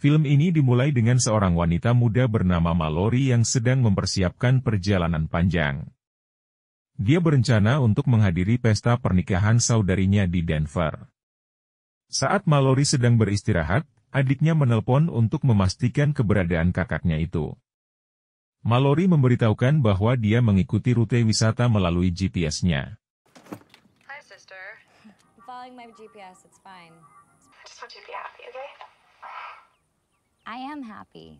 Film ini dimulai dengan seorang wanita muda bernama Mallory yang sedang mempersiapkan perjalanan panjang. Dia berencana untuk menghadiri pesta pernikahan saudarinya di Denver. Saat Mallory sedang beristirahat, adiknya menelpon untuk memastikan keberadaan kakaknya itu. Mallory memberitahukan bahwa dia mengikuti rute wisata melalui GPS-nya. Hi, sister. I'm following my GPS. It's fine. I just want you to be happy, okay? I am happy.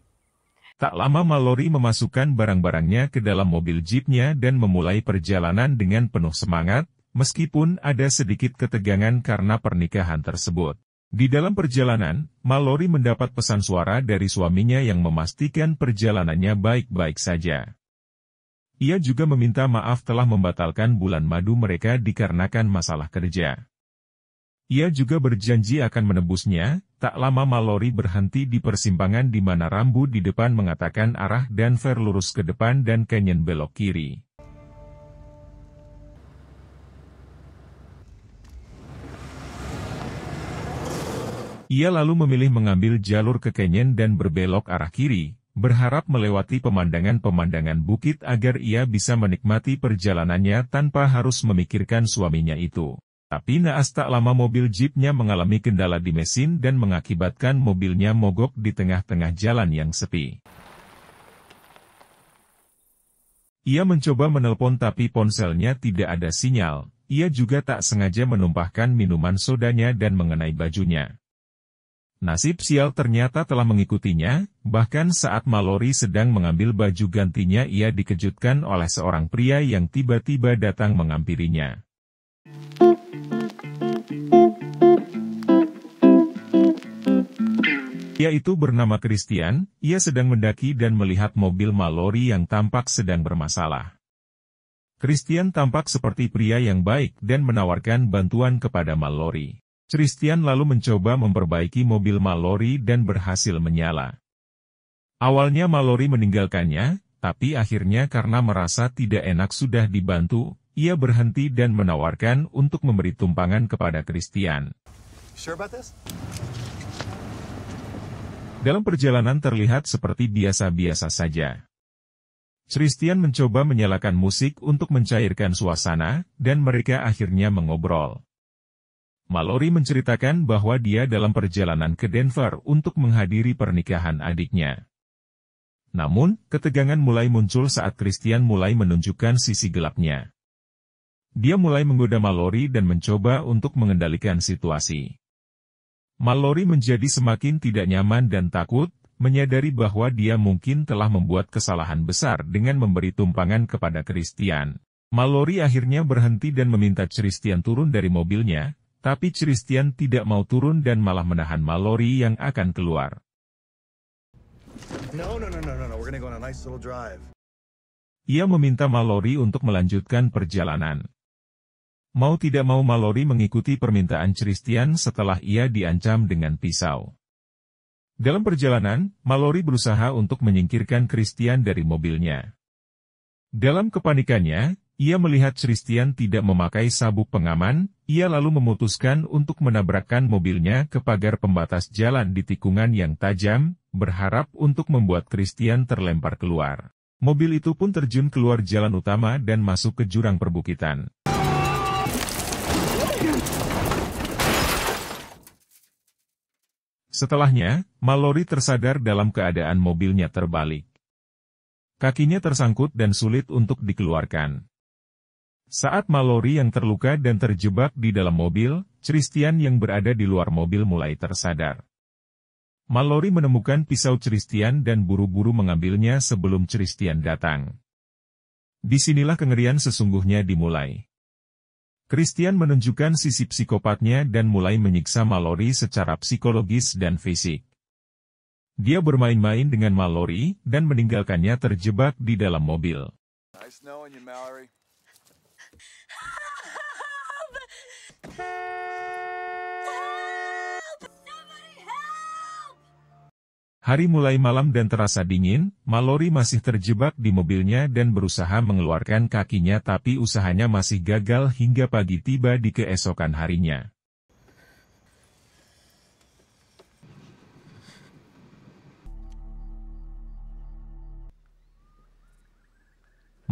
Tak lama Mallory memasukkan barang-barangnya ke dalam mobil jeepnya dan memulai perjalanan dengan penuh semangat, meskipun ada sedikit ketegangan karena pernikahan tersebut. Di dalam perjalanan, Mallory mendapat pesan suara dari suaminya yang memastikan perjalanannya baik-baik saja. Ia juga meminta maaf telah membatalkan bulan madu mereka dikarenakan masalah kerja. Ia juga berjanji akan menebusnya. Tak lama Mallory berhenti di persimpangan di mana rambu di depan mengatakan arah Denver lurus ke depan dan Canyon belok kiri. Ia lalu memilih mengambil jalur ke Canyon dan berbelok arah kiri, berharap melewati pemandangan-pemandangan bukit agar ia bisa menikmati perjalanannya tanpa harus memikirkan suaminya itu. Tapi naas tak lama mobil jeepnya mengalami kendala di mesin dan mengakibatkan mobilnya mogok di tengah-tengah jalan yang sepi. Ia mencoba menelpon tapi ponselnya tidak ada sinyal. Ia juga tak sengaja menumpahkan minuman sodanya dan mengenai bajunya. Nasib sial ternyata telah mengikutinya, bahkan saat Mallory sedang mengambil baju gantinya ia dikejutkan oleh seorang pria yang tiba-tiba datang menghampirinya. Ia itu bernama Christian, ia sedang mendaki dan melihat mobil Mallory yang tampak sedang bermasalah. Christian tampak seperti pria yang baik dan menawarkan bantuan kepada Mallory. Christian lalu mencoba memperbaiki mobil Mallory dan berhasil menyala. Awalnya Mallory meninggalkannya, tapi akhirnya karena merasa tidak enak sudah dibantu, ia berhenti dan menawarkan untuk memberi tumpangan kepada Christian. Sure about this? Dalam perjalanan terlihat seperti biasa-biasa saja. Christian mencoba menyalakan musik untuk mencairkan suasana, dan mereka akhirnya mengobrol. Mallory menceritakan bahwa dia dalam perjalanan ke Denver untuk menghadiri pernikahan adiknya. Namun, ketegangan mulai muncul saat Christian mulai menunjukkan sisi gelapnya. Dia mulai menggoda Mallory dan mencoba untuk mengendalikan situasi. Mallory menjadi semakin tidak nyaman dan takut, menyadari bahwa dia mungkin telah membuat kesalahan besar dengan memberi tumpangan kepada Christian. Mallory akhirnya berhenti dan meminta Christian turun dari mobilnya, tapi Christian tidak mau turun dan malah menahan Mallory yang akan keluar. No. We're gonna go on a nice little drive. Ia meminta Mallory untuk melanjutkan perjalanan. Mau tidak mau Mallory mengikuti permintaan Christian setelah ia diancam dengan pisau. Dalam perjalanan, Mallory berusaha untuk menyingkirkan Christian dari mobilnya. Dalam kepanikannya, ia melihat Christian tidak memakai sabuk pengaman, ia lalu memutuskan untuk menabrakkan mobilnya ke pagar pembatas jalan di tikungan yang tajam, berharap untuk membuat Christian terlempar keluar. Mobil itu pun terjun keluar jalan utama dan masuk ke jurang perbukitan. Setelahnya, Mallory tersadar dalam keadaan mobilnya terbalik. Kakinya tersangkut dan sulit untuk dikeluarkan. Saat Mallory yang terluka dan terjebak di dalam mobil, Christian yang berada di luar mobil mulai tersadar. Mallory menemukan pisau Christian dan buru-buru mengambilnya sebelum Christian datang. Disinilah kengerian sesungguhnya dimulai. Christian menunjukkan sisi psikopatnya dan mulai menyiksa Mallory secara psikologis dan fisik. Dia bermain-main dengan Mallory dan meninggalkannya terjebak di dalam mobil. Nice knowing you, Mallory. Hari mulai malam dan terasa dingin, Mallory masih terjebak di mobilnya dan berusaha mengeluarkan kakinya tapi usahanya masih gagal hingga pagi tiba di keesokan harinya.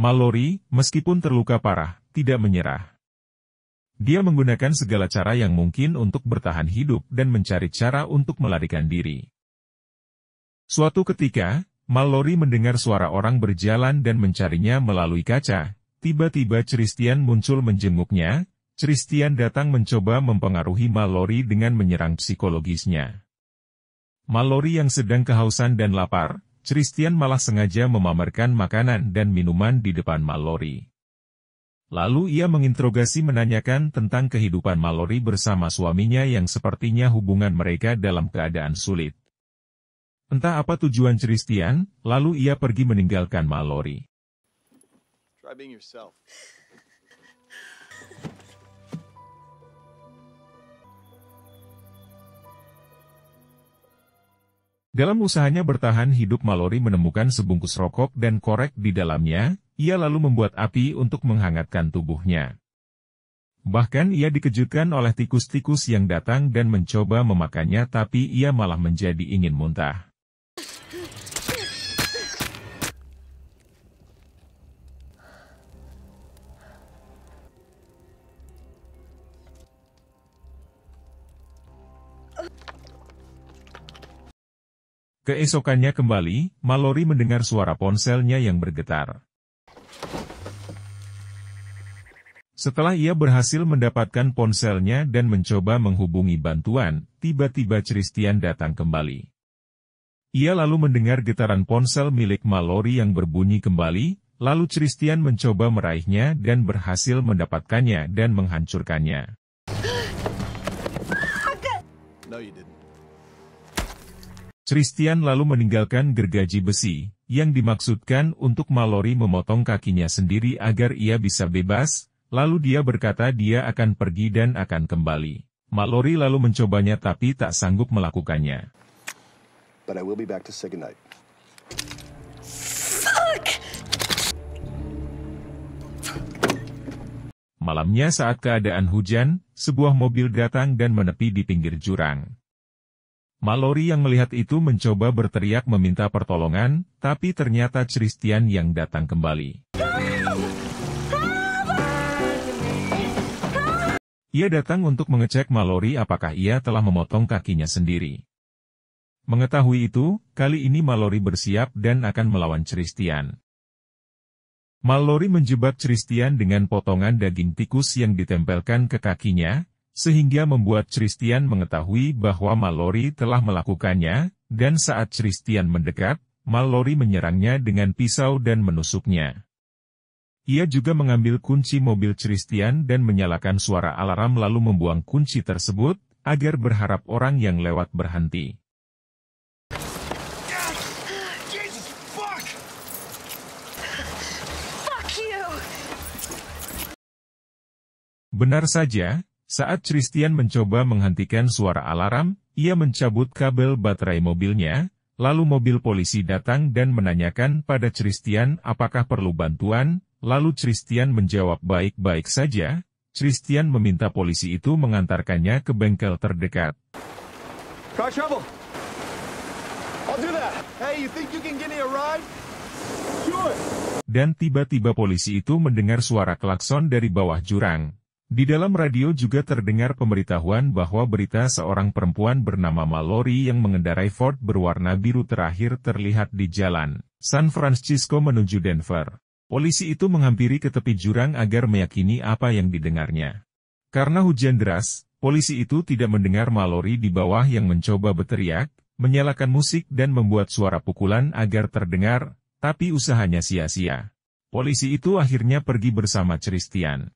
Mallory, meskipun terluka parah, tidak menyerah. Dia menggunakan segala cara yang mungkin untuk bertahan hidup dan mencari cara untuk melarikan diri. Suatu ketika, Mallory mendengar suara orang berjalan dan mencarinya melalui kaca. Tiba-tiba Christian muncul menjenguknya. Christian datang mencoba mempengaruhi Mallory dengan menyerang psikologisnya. Mallory yang sedang kehausan dan lapar, Christian malah sengaja memamerkan makanan dan minuman di depan Mallory. Lalu ia menginterogasi menanyakan tentang kehidupan Mallory bersama suaminya yang sepertinya hubungan mereka dalam keadaan sulit. Entah apa tujuan Christian, lalu ia pergi meninggalkan Mallory. Try being yourself. Dalam usahanya bertahan hidup, Mallory menemukan sebungkus rokok dan korek di dalamnya. Ia lalu membuat api untuk menghangatkan tubuhnya. Bahkan ia dikejutkan oleh tikus-tikus yang datang dan mencoba memakannya, tapi ia malah menjadi ingin muntah. Keesokannya kembali, Mallory mendengar suara ponselnya yang bergetar. Setelah ia berhasil mendapatkan ponselnya dan mencoba menghubungi bantuan, tiba-tiba Christian datang kembali. Ia lalu mendengar getaran ponsel milik Mallory yang berbunyi kembali, lalu Christian mencoba meraihnya dan berhasil mendapatkannya dan menghancurkannya. No, you didn't. Christian lalu meninggalkan gergaji besi, yang dimaksudkan untuk Mallory memotong kakinya sendiri agar ia bisa bebas. Lalu dia berkata dia akan pergi dan akan kembali. Mallory lalu mencobanya tapi tak sanggup melakukannya. But I will be back to say goodnight. Malamnya saat keadaan hujan, sebuah mobil datang dan menepi di pinggir jurang. Mallory yang melihat itu mencoba berteriak meminta pertolongan, tapi ternyata Christian yang datang kembali. Ia datang untuk mengecek Mallory apakah ia telah memotong kakinya sendiri. Mengetahui itu, kali ini Mallory bersiap dan akan melawan Christian. Mallory menjebak Christian dengan potongan daging tikus yang ditempelkan ke kakinya, sehingga membuat Christian mengetahui bahwa Mallory telah melakukannya, dan saat Christian mendekat, Mallory menyerangnya dengan pisau dan menusuknya. Ia juga mengambil kunci mobil Christian dan menyalakan suara alarm lalu membuang kunci tersebut, agar berharap orang yang lewat berhenti. Jesus, fuck! Fuck you! Benar saja, saat Christian mencoba menghentikan suara alarm, ia mencabut kabel baterai mobilnya, lalu mobil polisi datang dan menanyakan pada Christian apakah perlu bantuan. Lalu Christian menjawab baik-baik saja. Christian meminta polisi itu mengantarkannya ke bengkel terdekat. Car trouble. I'll do that. Hey, you think you can give me a ride? Sure. Dan tiba-tiba polisi itu mendengar suara klakson dari bawah jurang. Di dalam radio juga terdengar pemberitahuan bahwa berita seorang perempuan bernama Mallory yang mengendarai Ford berwarna biru terakhir terlihat di jalan San Francisco menuju Denver. Polisi itu menghampiri ke tepi jurang agar meyakini apa yang didengarnya. Karena hujan deras, polisi itu tidak mendengar Mallory di bawah yang mencoba berteriak, menyalakan musik dan membuat suara pukulan agar terdengar, tapi usahanya sia-sia. Polisi itu akhirnya pergi bersama Christian.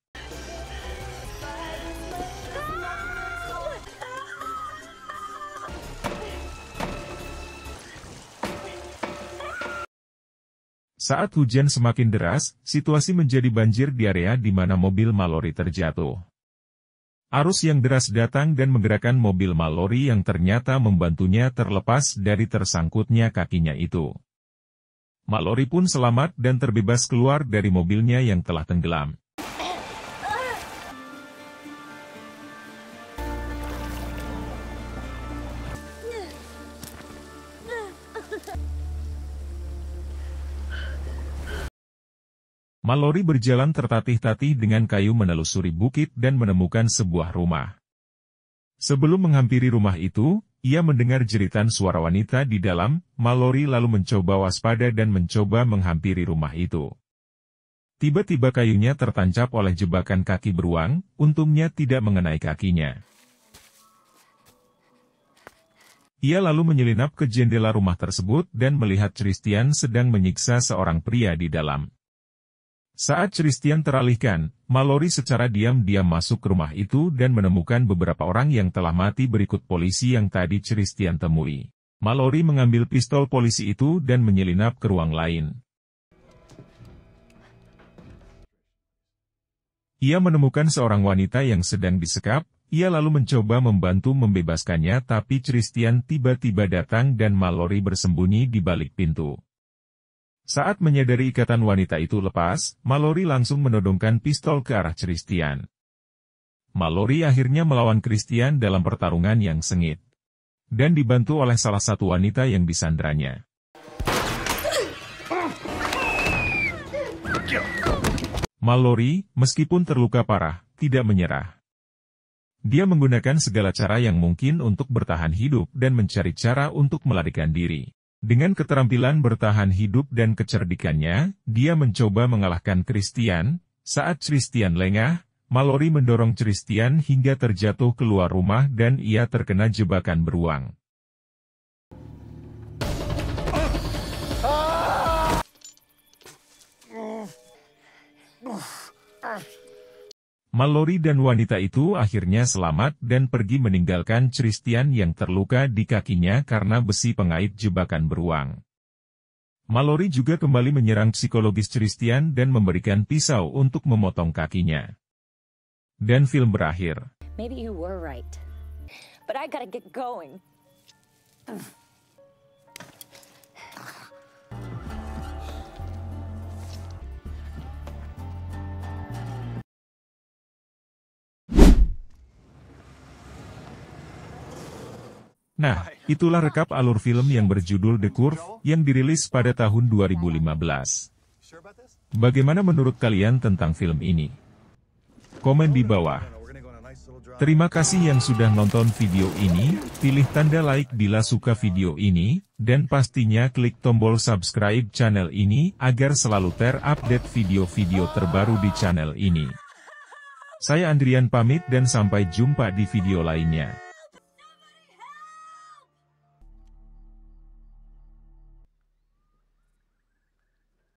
Saat hujan semakin deras, situasi menjadi banjir di area di mana mobil Mallory terjatuh. Arus yang deras datang dan menggerakkan mobil Mallory yang ternyata membantunya terlepas dari tersangkutnya kakinya itu. Mallory pun selamat dan terbebas keluar dari mobilnya yang telah tenggelam. Mallory berjalan tertatih-tatih dengan kayu menelusuri bukit dan menemukan sebuah rumah. Sebelum menghampiri rumah itu, ia mendengar jeritan suara wanita di dalam. Mallory lalu mencoba waspada dan mencoba menghampiri rumah itu. Tiba-tiba kayunya tertancap oleh jebakan kaki beruang, untungnya tidak mengenai kakinya. Ia lalu menyelinap ke jendela rumah tersebut dan melihat Christian sedang menyiksa seorang pria di dalam. Saat Christian teralihkan, Mallory secara diam-diam masuk ke rumah itu dan menemukan beberapa orang yang telah mati berikut polisi yang tadi Christian temui. Mallory mengambil pistol polisi itu dan menyelinap ke ruang lain. Ia menemukan seorang wanita yang sedang disekap. Ia lalu mencoba membantu membebaskannya, tapi Christian tiba-tiba datang dan Mallory bersembunyi di balik pintu. Saat menyadari ikatan wanita itu lepas, Mallory langsung menodongkan pistol ke arah Christian. Mallory akhirnya melawan Christian dalam pertarungan yang sengit. Dan dibantu oleh salah satu wanita yang disandranya. Mallory, meskipun terluka parah, tidak menyerah. Dia menggunakan segala cara yang mungkin untuk bertahan hidup dan mencari cara untuk melarikan diri. Dengan keterampilan bertahan hidup dan kecerdikannya, dia mencoba mengalahkan Christian. Saat Christian lengah, Mallory mendorong Christian hingga terjatuh keluar rumah dan ia terkena jebakan beruang. Mallory dan wanita itu akhirnya selamat dan pergi meninggalkan Christian yang terluka di kakinya karena besi pengait jebakan beruang. Mallory juga kembali menyerang psikologis Christian dan memberikan pisau untuk memotong kakinya. Dan film berakhir. Maybe you were right. But I gotta get going. Nah, itulah rekap alur film yang berjudul The Curve, yang dirilis pada tahun 2015. Bagaimana menurut kalian tentang film ini? Komen di bawah. Terima kasih yang sudah nonton video ini, pilih tanda like bila suka video ini, dan pastinya klik tombol subscribe channel ini, agar selalu terupdate video-video terbaru di channel ini. Saya Andrian pamit dan sampai jumpa di video lainnya.